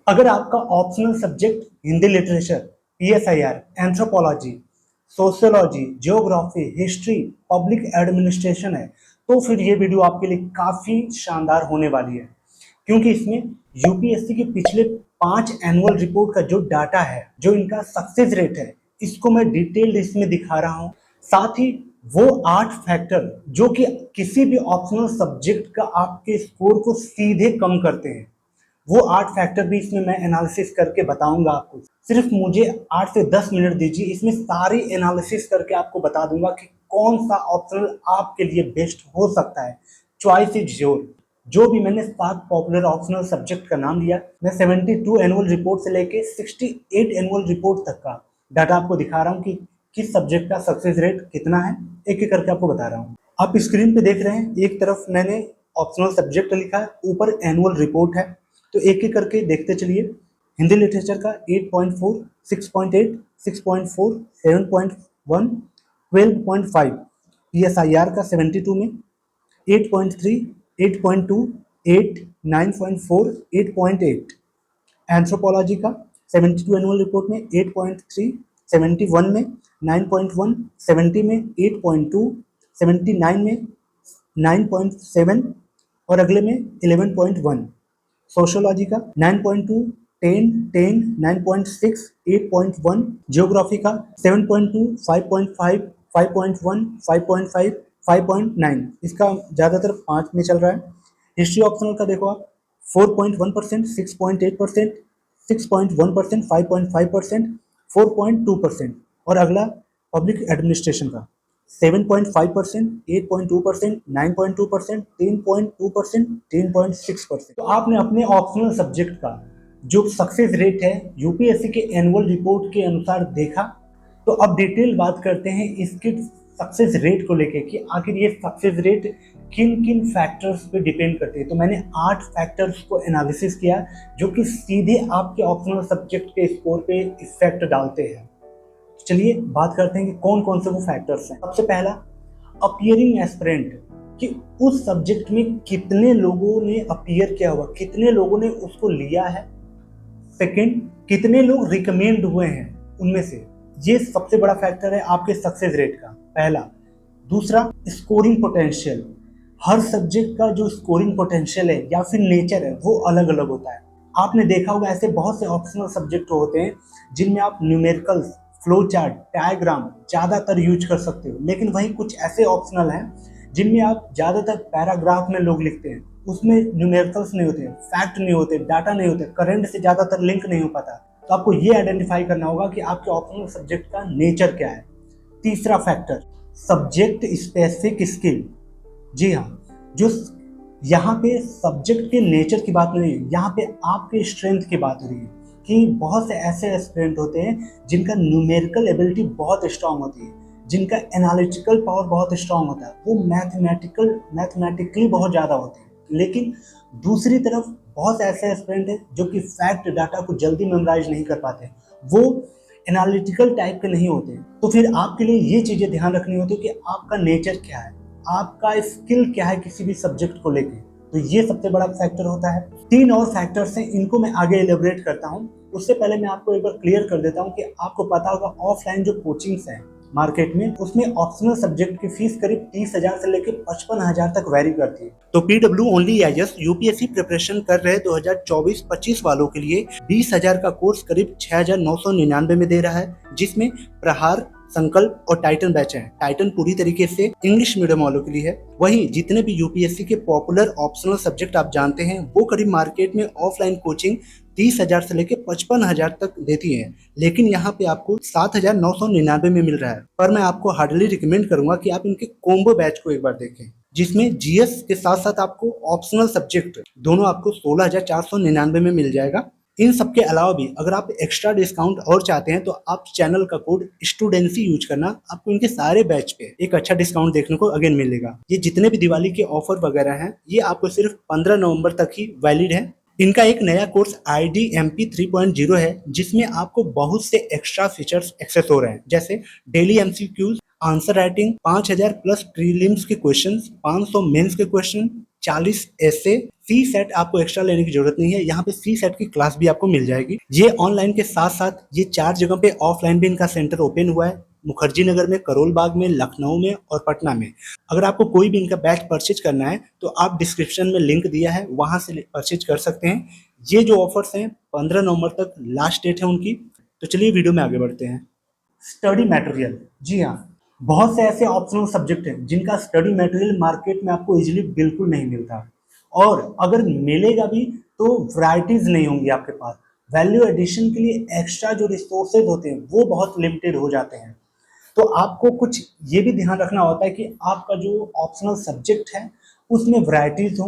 अगर आपका optional subject Hindi literature, PSIR, anthropology, sociology, geography, history, public administration है, तो फिर ये वीडियो आपके लिए काफी शानदार होने वाली है, क्योंकि इसमें यूपीएससी के पिछले 5 एनुअल रिपोर्ट का जो डाटा है, जो इनका सक्सेस रेट है, इसको मैं डिटेल्ड इसमें दिखा रहा हूँ। साथ ही वो 8 फैक्टर जो कि किसी भी ऑप्शनल सब्जेक्ट का आपके स्कोर को सीधे कम करते हैं, वो 8 फैक्टर भी इसमें मैं एनालिसिस करके बताऊंगा आपको। सिर्फ मुझे 8 से 10 मिनट दीजिए, इसमें सारी एनालिसिस करके आपको बता दूंगा कि कौन सा ऑप्शनल आपके लिए बेस्ट हो सकता है। Choice is your. जो भी मैंने 7 पॉपुलर ऑप्शनल सब्जेक्ट का नाम लिया, मैं 72 एनुअल रिपोर्ट से लेके 68 एनुअल रिपोर्ट तक का डाटा आपको दिखा रहा हूँ कि किस सब्जेक्ट का सक्सेस रेट कितना है, एक एक करके आपको बता रहा हूँ। आप स्क्रीन पे देख रहे हैं, एक तरफ मैंने ऑप्शनल सब्जेक्ट लिखा है, ऊपर एनुअल रिपोर्ट है, तो एक एक करके देखते चलिए। हिंदी लिटरेचर का 8.4, 6.8, 6.4, 7.1, 12.5, पीएसआईआर का 72 में 8.3, 8.2, 8, 9.4, 8.8, एंथ्रोपोलॉजी का 72 एनुअल रिपोर्ट में 8.3, 71 में 9.1, 70 में 8.2, 79 में 9.7 और अगले में 11.1, सोशियोलॉजी का 9.2, 10, 10, 9.6, 8.1, जियोग्राफी का 7.2, 5.5, 5.1, 5.5, 5.9, इसका ज़्यादातर 5 में चल रहा है। हिस्ट्री ऑप्शनल का देखो आप 4.1%, 6.8%, 6.1%, 5.5%, 4.2% और अगला पब्लिक एडमिनिस्ट्रेशन का 7.5%, 8.2%, 9.2%, 10.2%, 10.6%। तो आपने अपने ऑप्शनल सब्जेक्ट का जो सक्सेस रेट है यूपीएससी के एनुअल रिपोर्ट के अनुसार देखा। तो अब डिटेल बात करते हैं इसके सक्सेस रेट को लेके कि आखिर ये सक्सेस रेट किन किन फैक्टर्स पे डिपेंड करते हैं। तो मैंने 8 फैक्टर्स को एनालिसिस किया जो कि सीधे आपके ऑप्शनल सब्जेक्ट के स्कोर पे इफेक्ट डालते हैं। चलिए बात करते हैं कि कौन कौन से वो फैक्टर्स हैं। सबसे पहला, अपीयरिंग एस्पिरेंट, कि उस सब्जेक्ट में कितने लोगों ने अपीयर किया हुआ, कितने लोगों ने उसको लिया है। सेकंड, कितने लोग रिकमेंड हुए हैं उनमें से, ये सबसे बड़ा फैक्टर है आपके सक्सेस रेट का, पहला। दूसरा, स्कोरिंग पोटेंशियल, हर सब्जेक्ट का जो स्कोरिंग पोटेंशियल है या फिर नेचर है वो अलग अलग होता है। आपने देखा होगा ऐसे बहुत से ऑप्शनल सब्जेक्ट होते हैं जिनमें आप न्यूमेरिकल्स, फ्लो चार्ट, डायग्राम ज़्यादातर यूज कर सकते हो, लेकिन वहीं कुछ ऐसे ऑप्शनल हैं जिनमें आप ज़्यादातर पैराग्राफ में लोग लिखते हैं, उसमें न्यूमेरिकल्स नहीं होते, फैक्ट नहीं होते, डाटा नहीं होते, करंट से ज़्यादातर लिंक नहीं हो पाता। तो आपको ये आइडेंटिफाई करना होगा कि आपके ऑप्शनल सब्जेक्ट का नेचर क्या है। तीसरा फैक्टर, सब्जेक्ट स्पेसिफिक स्किल। जी हाँ, जो यहाँ पे सब्जेक्ट के नेचर की बात नहीं है, यहाँ पे आपके स्ट्रेंथ की बात हो रही है कि बहुत से ऐसे एस्पिरेंट होते हैं जिनका न्यूमेरिकल एबिलिटी बहुत स्ट्रांग होती है, जिनका एनालिटिकल पावर बहुत स्ट्रांग होता है, वो मैथमेटिकली बहुत ज़्यादा होते हैं। लेकिन दूसरी तरफ बहुत ऐसे एस्पिरेंट हैं जो कि फैक्ट डाटा को जल्दी मेमोराइज नहीं कर पाते, वो एनालिटिकल टाइप के नहीं होते। तो फिर आपके लिए ये चीज़ें ध्यान रखनी होती है कि आपका नेचर क्या है, आपका स्किल क्या है किसी भी सब्जेक्ट को लेके। तो ये सबसे बड़ा फैक्टर होता है। 3 और फैक्टर्स हैं, इनको मैं आगे एलिब्रेट करता हूँ। उससे पहले मैं आपको एक बार क्लियर कर देता हूँ कि आपको पता होगा ऑफलाइन जो कोचिंग्स हैं मार्केट में, उसमें ऑप्शनल सब्जेक्ट की फीस करीब 30,000 से लेकर 55,000 तक वैरी करती है। तो PW only IAS UPSC preparation कर रहे 2024-25 वालों के लिए 20,000 का कोर्स करीब 6,999 में दे रहा है, जिसमें प्रहार, संकल्प और टाइटन बैच है। टाइटन पूरी तरीके से इंग्लिश मीडियम वालों के लिए है। वहीं जितने भी यूपीएससी के पॉपुलर ऑप्शनल सब्जेक्ट आप जानते हैं वो करीब मार्केट में ऑफलाइन कोचिंग 30,000 से लेकर 55,000 तक देती है, लेकिन यहाँ पे आपको 7,999 में मिल रहा है। पर मैं आपको हार्डली रिकमेंड करूंगा कि आप इनके कोम्बो बैच को एक बार देखें, जिसमें जीएस के साथ साथ आपको ऑप्शनल सब्जेक्ट दोनों आपको 16,499 में मिल जाएगा। इन सब के अलावा भी अगर आप एक्स्ट्रा डिस्काउंट और चाहते हैं तो आप चैनल का कोड स्टूडेंसी यूज करना, आपको इनके सारे बैच पे एक अच्छा डिस्काउंट देखने को अगेन मिलेगा। ये जितने भी दिवाली के ऑफर वगैरह हैं ये आपको सिर्फ 15 नवंबर तक ही वैलिड है। इनका एक नया कोर्स IDMP 3.0 है, जिसमें आपको बहुत से एक्स्ट्रा फीचर्स एक्सेस हो रहे हैं, जैसे daily MCQs, answer writing, 5,000 plus prelims के क्वेश्चन, 500 मेंस के क्वेश्चन, 40 ऐसे। सी सेट आपको एक्स्ट्रा लेने की जरूरत नहीं है, यहाँ पे सी सेट की क्लास भी आपको मिल जाएगी। ये ऑनलाइन के साथ साथ ये 4 जगह पे ऑफलाइन भी इनका सेंटर ओपन हुआ है, मुखर्जी नगर में, करोल बाग में, लखनऊ में और पटना में। अगर आपको कोई भी इनका बैच परचेज करना है तो आप डिस्क्रिप्शन में लिंक दिया है, वहां से परचेज कर सकते हैं। ये जो ऑफर्स हैं 15 नवंबर तक लास्ट डेट है उनकी। तो चलिए वीडियो में आगे बढ़ते हैं। स्टडी मटेरियल, जी हाँ, बहुत से ऐसे ऑप्शनल सब्जेक्ट हैं जिनका स्टडी मटेरियल मार्केट में आपको इजीली बिल्कुल नहीं मिलता, और अगर मिलेगा भी तो वैरायटीज नहीं होंगी आपके पास। वैल्यू एडिशन के लिए एक्स्ट्रा जो रिसोर्सेज होते हैं वो बहुत लिमिटेड हो जाते हैं। तो आपको कुछ ये भी ध्यान रखना होता है कि आपका जो ऑप्शनल सब्जेक्ट है उसमें वैरायटीज हो,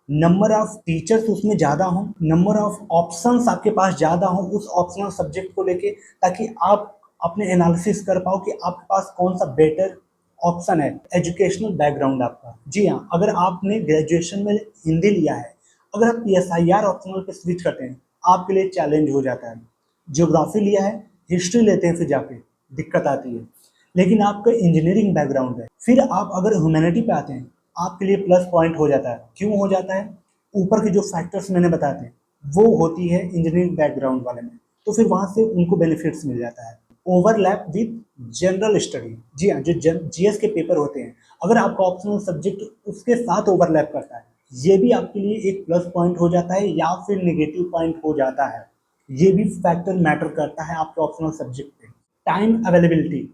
नंबर ऑफ टीचर्स उसमें ज़्यादा हो, नंबर ऑफ ऑप्शंस आपके पास ज़्यादा हो उस ऑप्शनल सब्जेक्ट को लेके, ताकि आप अपने एनालिसिस कर पाओ कि आपके पास कौन सा बेटर ऑप्शन है। एजुकेशनल बैकग्राउंड आपका, जी हाँ, अगर आपने ग्रेजुएशन में हिंदी लिया है, अगर आप PSIR ऑप्शनल पे स्विच करते हैं आपके लिए चैलेंज हो जाता है। ज्योग्राफी लिया है, हिस्ट्री लेते हैं, फिर जाके दिक्कत आती है। लेकिन आपका इंजीनियरिंग बैकग्राउंड है, फिर आप अगर ह्यूमैनिटी पे आते हैं आपके लिए प्लस पॉइंट हो जाता है। क्यों हो जाता है? ऊपर के जो फैक्टर्स मैंने बताए थे वो होती है इंजीनियरिंग बैकग्राउंड वाले में, तो फिर वहां से उनको बेनिफिट्स मिल जाता है। ओवरलैप विद जनरल स्टडी, जी हाँ, जो GS के पेपर होते हैं, अगर आपका ऑप्शनल सब्जेक्ट उसके साथ ओवरलैप करता है, ये भी आपके लिए एक प्लस पॉइंट हो जाता है या फिर नेगेटिव पॉइंट हो जाता है। ये भी फैक्टर मैटर करता है आपके ऑप्शनल सब्जेक्ट पे। टाइम अवेलेबिलिटी,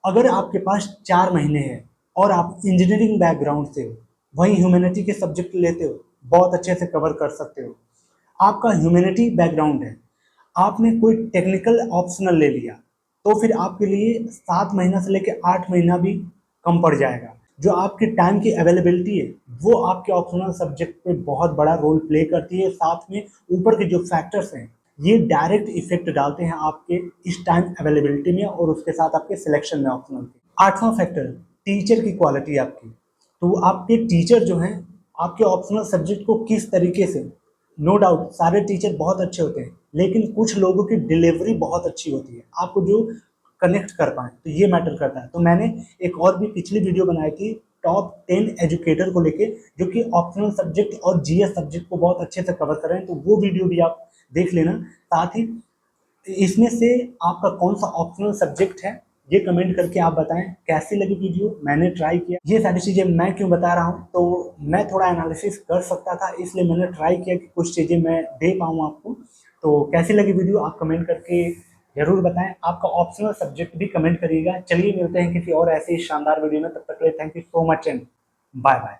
अगर आपके पास 4 महीने हैं और आप इंजीनियरिंग बैकग्राउंड से हो, वहीं ह्यूमैनिटी के सब्जेक्ट लेते हो, बहुत अच्छे से कवर कर सकते हो। आपका ह्यूमैनिटी बैकग्राउंड है, आपने कोई टेक्निकल ऑप्शनल ले लिया, तो फिर आपके लिए 7 महीना से लेकर 8 महीना भी कम पड़ जाएगा। जो आपकी टाइम की अवेलेबिलिटी है वो आपके ऑप्शनल सब्जेक्ट पे बहुत बड़ा रोल प्ले करती है। साथ में ऊपर के जो फैक्टर्स हैं ये डायरेक्ट इफेक्ट डालते हैं आपके इस टाइम अवेलेबिलिटी में और उसके साथ आपके सिलेक्शन में ऑप्शनल के। 8वां फैक्टर, टीचर की क्वालिटी आपकी। तो आपके टीचर जो हैं आपके ऑप्शनल सब्जेक्ट को किस तरीके से, नो डाउट सारे टीचर बहुत अच्छे होते हैं, लेकिन कुछ लोगों की डिलीवरी बहुत अच्छी होती है, आपको जो कनेक्ट कर पाए, तो ये मैटर करता है। तो मैंने एक और भी पिछली वीडियो बनाई थी टॉप 10 एजुकेटर को लेके, जो कि ऑप्शनल सब्जेक्ट और GS सब्जेक्ट को बहुत अच्छे से कवर कर रहे हैं, तो वो वीडियो भी आप देख लेना। साथ ही इसमें से आपका कौन सा ऑप्शनल सब्जेक्ट है ये कमेंट करके आप बताएं कैसी लगी वीडियो। मैंने ट्राई किया, ये सारी चीज़ें मैं क्यों बता रहा हूँ, तो मैं थोड़ा एनालिसिस कर सकता था, इसलिए मैंने ट्राई किया कि कुछ चीज़ें मैं दे पाऊँ आपको। तो कैसी लगी वीडियो आप कमेंट करके जरूर बताएं। आपका ऑप्शनल सब्जेक्ट भी कमेंट करिएगा। चलिए मिलते हैं किसी और ऐसे ही शानदार वीडियो में, तब तक के लिए thank you so much and bye bye.